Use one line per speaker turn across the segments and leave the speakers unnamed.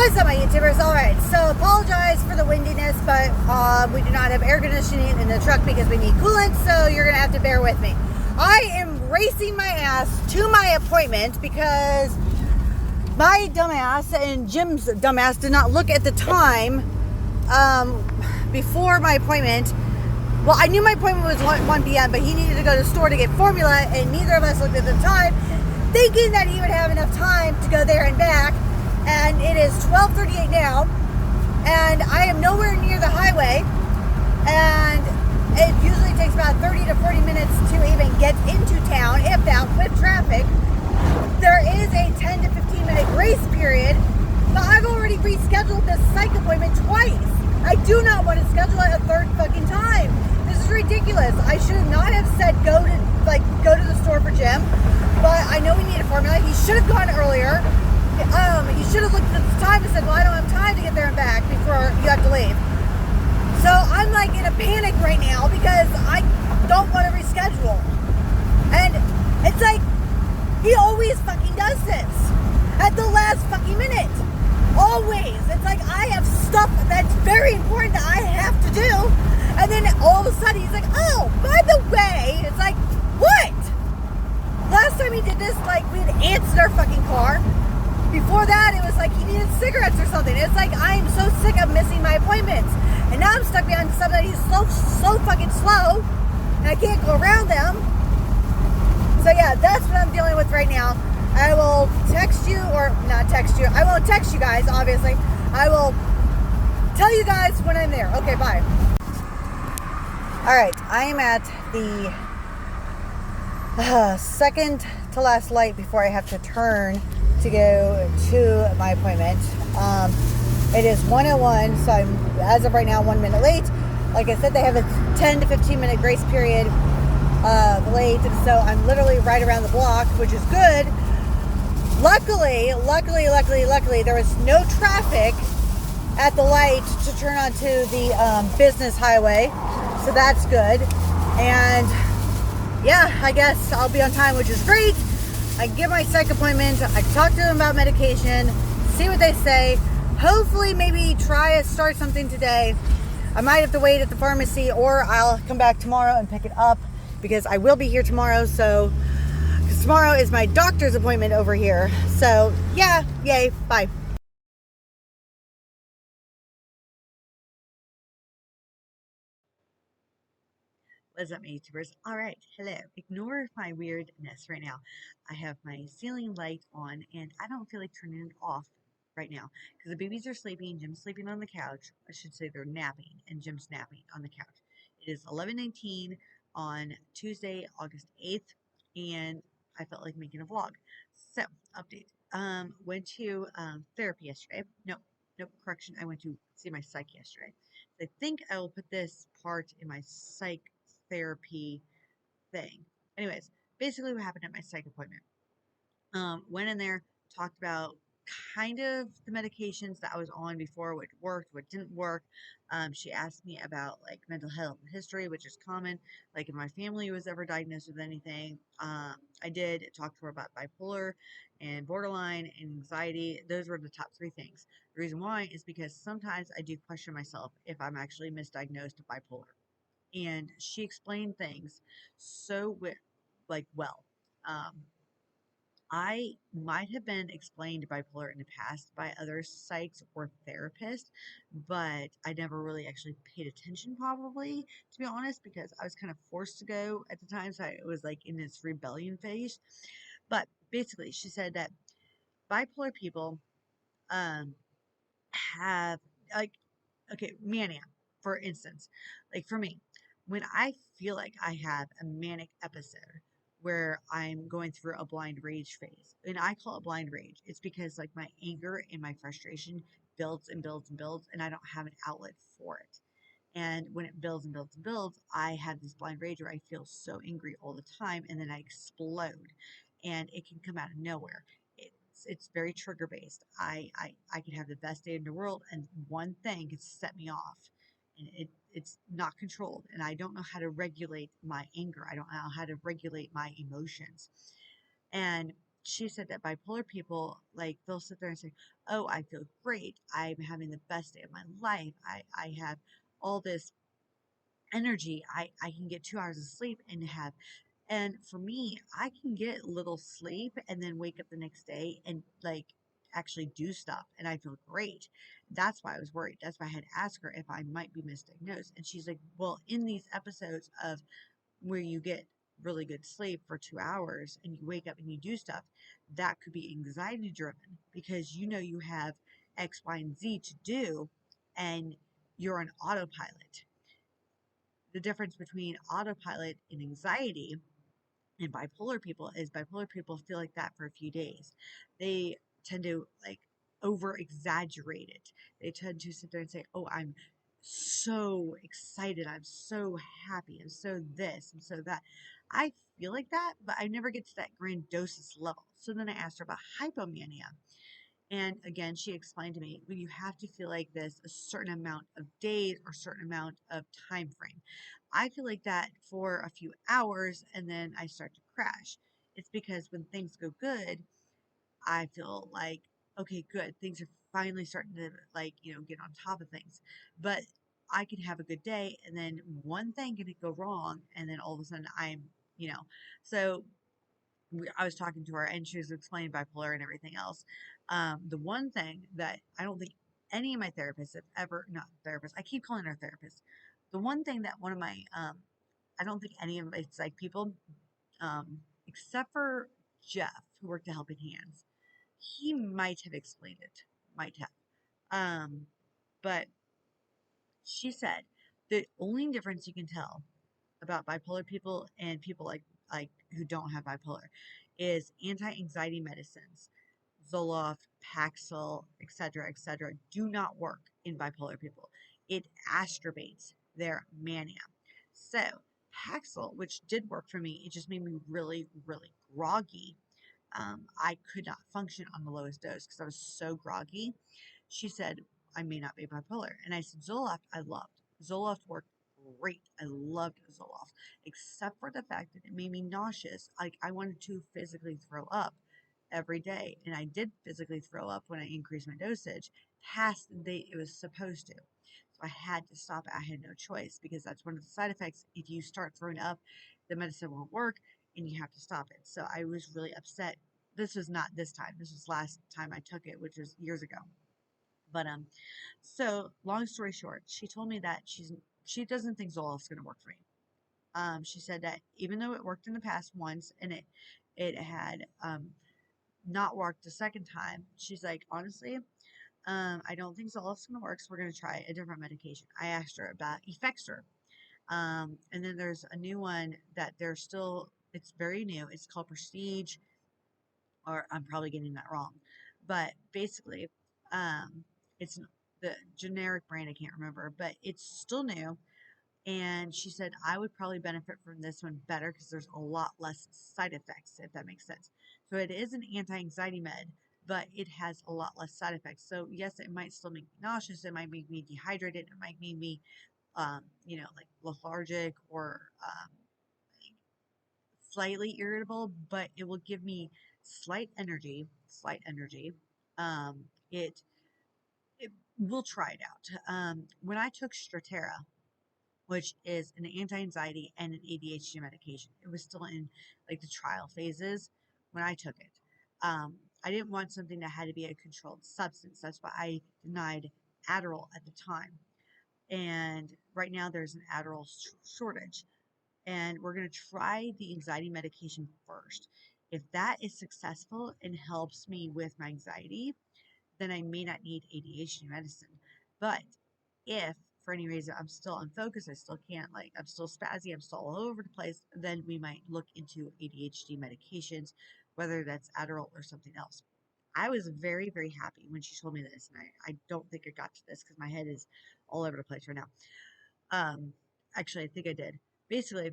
What's up, my YouTubers? Alright, so apologize for the windiness, but we do not have air conditioning in the truck because we need coolant, so you're going to have to bear with me. I am racing my ass to my appointment because my dumbass and Jim's dumbass did not look at the time before my appointment. Well, I knew my appointment was 1 p.m., but he needed to go to the store to get formula, and neither of us looked at the time, thinking that he would have enough time to go there and back. And it is 12:38 now, and I am nowhere near the highway, and it usually takes about 30 to 40 minutes to even get into town, if that, with traffic. There is a 10 to 15 minute grace period, but I've already rescheduled this psych appointment twice. I do not want to schedule it a third fucking time. This is ridiculous. I should not have said go to the store for Jim, but I know we need a formula. He should have gone earlier. You should have looked at the time and said, well, I don't have time to get there and back before you have to leave. So I'm like in a panic right now because I don't want to reschedule. And it's like, he always fucking does this at the last fucking minute. Always. It's like I have stuff that's very important that I have to do. And then all of a sudden he's like, oh, by the way, it's like, what? Last time he did this, like, we had ants in our fucking car. Before that, it was like he needed cigarettes or something. It's like I am so sick of missing my appointments. And now I'm stuck behind somebody who's so fucking slow, and I can't go around them. So yeah, that's what I'm dealing with right now. I will text you, or not text you. I won't text you guys, obviously. I will tell you guys when I'm there. Okay, bye. All right, I am at the second to last light before I have to turn to go to my appointment. It is 1:01, so I'm, as of right now, 1 minute late. Like I said, they have a 10 to 15 minute grace period late, so I'm literally right around the block, which is good. Luckily, there was no traffic at the light to turn onto the business highway, so that's good. And yeah, I guess I'll be on time, which is great. I get my psych appointment, I talk to them about medication, see what they say, hopefully maybe try to start something today. I might have to wait at the pharmacy, or I'll come back tomorrow and pick it up, because I will be here tomorrow, so, because tomorrow is my doctor's appointment over here. So yeah, yay, bye. What's up, my YouTubers? All right, hello. Ignore my weirdness right now. I have my ceiling light on, and I don't feel like turning it off right now because the babies are sleeping. Jim's sleeping on the couch. I should say they're napping, and Jim's napping on the couch. It is 11:19 on Tuesday, August 8th, and I felt like making a vlog. So, update. Went to therapy yesterday. No, correction. I went to see my psych yesterday. I think I will put this part in my psych therapy thing. Anyways, basically what happened at my psych appointment. Went in there, talked about kind of the medications that I was on before, what worked, what didn't work. She asked me about like mental health history, which is common, like if my family was ever diagnosed with anything. I did talk to her about bipolar and borderline and anxiety. Those were the top three things. The reason why is because sometimes I do question myself if I'm actually misdiagnosed with bipolar. And she explained things so well. Um, I might have been explained bipolar in the past by other psychs or therapists, but I never really actually paid attention, probably, to be honest, because I was kind of forced to go at the time. So I was like in this rebellion phase. But basically, she said that bipolar people um, have, like, okay, mania, for instance. Like for me, when I feel like I have a manic episode where I'm going through a blind rage phase, and I call it blind rage, it's because like my anger and my frustration builds and builds and builds, and I don't have an outlet for it. And when it builds and builds and builds, I have this blind rage where I feel so angry all the time, and then I explode, and it can come out of nowhere. It's very trigger based. I could have the best day in the world, and one thing could set me off, and it's not controlled, and I don't know how to regulate my anger. I don't know how to regulate my emotions. And she said that bipolar people, like, they'll sit there and say, oh, I feel great, I'm having the best day of my life, I have all this energy, I can get 2 hours of sleep and have, and for me, I can get little sleep and then wake up the next day and like actually do stuff and I feel great. That's why I was worried. That's why I had asked her if I might be misdiagnosed. And she's like, well, in these episodes of where you get really good sleep for 2 hours and you wake up and you do stuff, that could be anxiety driven because you know you have X, Y, and Z to do and you're on autopilot. The difference between autopilot and anxiety and bipolar people is bipolar people feel like that for a few days. They tend to like over exaggerate it. They tend to sit there and say, oh, I'm so excited, I'm so happy, I'm so this, I'm so that. I feel like that, but I never get to that grandiose level. So then I asked her about hypomania. And again, she explained to me, well, you have to feel like this a certain amount of days or certain amount of time frame. I feel like that for a few hours and then I start to crash. It's because when things go good, I feel like, okay, good. Things are finally starting to like, get on top of things. But I can have a good day and then one thing can go wrong and then all of a sudden so I was talking to her and she was explaining bipolar and everything else. The one thing that I don't think any of my therapists have ever, not therapists, I keep calling her therapist. The one thing that one of my, I don't think any of my psych people, except for Jeff, who worked at Helping Hands, he might have explained it, might have. But she said the only difference you can tell about bipolar people and people like who don't have bipolar is anti-anxiety medicines. Zoloft, Paxil, etc., do not work in bipolar people. It astrbates their mania. So Paxil, which did work for me, it just made me really, really groggy. I could not function on the lowest dose because I was so groggy. She said, I may not be bipolar. And I said, Zoloft, I loved. Zoloft worked great. I loved Zoloft, except for the fact that it made me nauseous. Like I wanted to physically throw up every day. And I did physically throw up when I increased my dosage past the date it was supposed to. So I had to stop it. I had no choice because that's one of the side effects. If you start throwing up, the medicine won't work and you have to stop it. So I was really upset. This was not this time. This was last time I took it, which was years ago. But so long story short, she told me that she doesn't think Zoloft's going to work for me. She said that even though it worked in the past once and it had not worked the second time, she's like, honestly, I don't think Zoloft's going to work, so we're going to try a different medication. I asked her about Effexor. And then there's a new one that they're still, it's very new. It's called Prestige, or I'm probably getting that wrong. But basically, it's the generic brand, I can't remember, but it's still new. And she said, I would probably benefit from this one better because there's a lot less side effects, if that makes sense. So it is an anti anxiety med, but it has a lot less side effects. So, yes, it might still make me nauseous. It might make me dehydrated. It might make me, like lethargic or slightly irritable, but it will give me slight energy, slight energy. It we'll try it out. When I took Strattera, which is an anti-anxiety and an ADHD medication, it was still in like the trial phases when I took it. I didn't want something that had to be a controlled substance. That's why I denied Adderall at the time. And right now there's an Adderall shortage and we're going to try the anxiety medication first. If that is successful and helps me with my anxiety, then I may not need ADHD medicine. But if for any reason I'm still unfocused, I still can't, like, I'm still spazzy, I'm still all over the place, then we might look into ADHD medications, whether that's Adderall or something else. I was very, very happy when she told me this, and I don't think I got to this because my head is all over the place right now. Um, Actually, I think I did. Basically,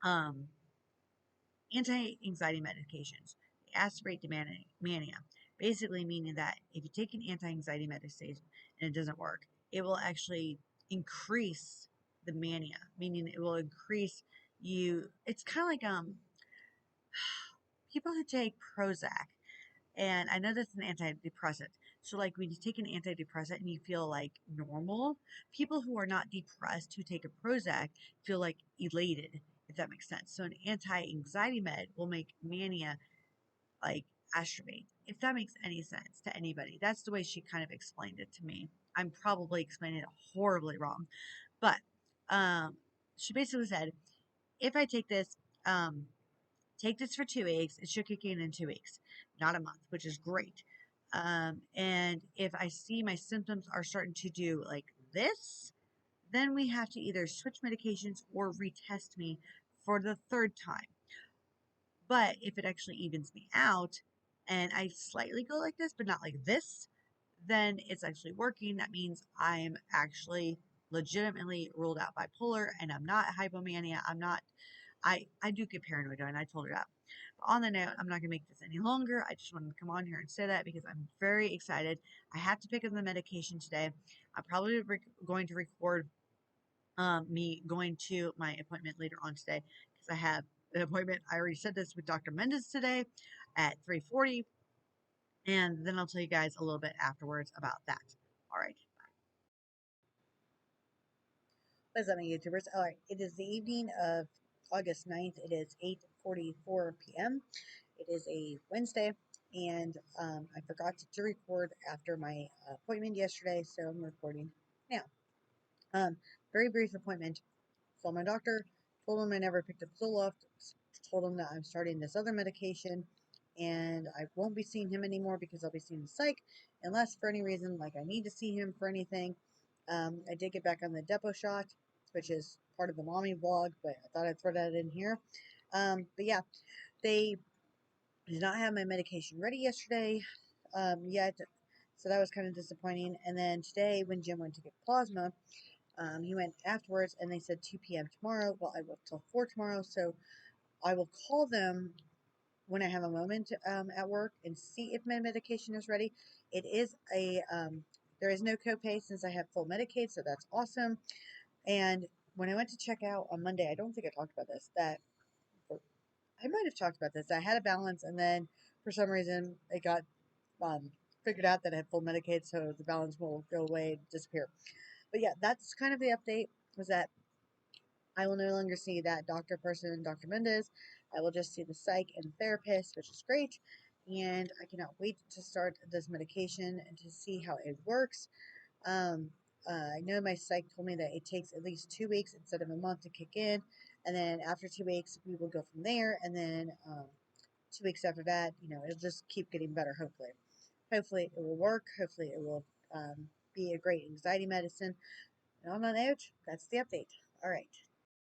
um, anti-anxiety medications exacerbate the mania, basically meaning that if you take an anti-anxiety medication and it doesn't work, it will actually increase the mania, meaning it will increase you. It's kind of like people who take Prozac, and I know that's an antidepressant. So, like when you take an antidepressant and you feel like normal, people who are not depressed who take a Prozac feel like elated, if that makes sense. So, an anti anxiety med will make mania like astrobate, if that makes any sense to anybody. That's the way she kind of explained it to me. I'm probably explaining it horribly wrong, but um, she basically said, if I um, take this for 2 weeks, it should kick in 2 weeks, not a month, which is great. And if I see my symptoms are starting to do like this, then we have to either switch medications or retest me for the third time. But if it actually evens me out and I slightly go like this, but not like this, then it's actually working. That means I'm actually legitimately ruled out bipolar and I'm not hypomania. I do get paranoid, and I told her that. But on the note, I'm not going to make this any longer. I just wanted to come on here and say that because I'm very excited. I have to pick up the medication today. I'm probably going to record me going to my appointment later on today because I have an appointment. I already said this with Dr. Mendez today at 3:40, and then I'll tell you guys a little bit afterwards about that. All right. What's up, my YouTubers? All right, it is the evening of August 9th. It is 8:44 p.m. It is a Wednesday, and I forgot to record after my appointment yesterday, so I'm recording now. Um, Very brief appointment. Saw my doctor, told him I never picked up Zoloft, told him that I'm starting this other medication, and I won't be seeing him anymore because I'll be seeing the psych, unless for any reason, like I need to see him for anything. I did get back on the depot shot, which is part of the mommy vlog, but I thought I'd throw that in here. But yeah, they did not have my medication ready yesterday yet, so that was kind of disappointing. And then today, when Jim went to get plasma, he went afterwards, and they said 2 p.m. tomorrow. Well, I work till 4 tomorrow, so I will call them when I have a moment at work and see if my medication is ready. It is there is no copay since I have full Medicaid, so that's awesome. And when I went to check out on Monday, I don't think I talked about this, that I might have talked about this. I had a balance, and then for some reason it got um, figured out that I had full Medicaid, so the balance will go away, disappear. But yeah, that's kind of the update. Was that I will no longer see that doctor person, Dr. Mendez. I will just see the psych and therapist, which is great. And I cannot wait to start this medication and to see how it works. Um, I know my psych told me that it takes at least 2 weeks instead of a month to kick in. And then after 2 weeks, we will go from there. And then 2 weeks after that, it'll just keep getting better, hopefully. Hopefully it will work. Hopefully it will be a great anxiety medicine. And on that note, that's the update. All right.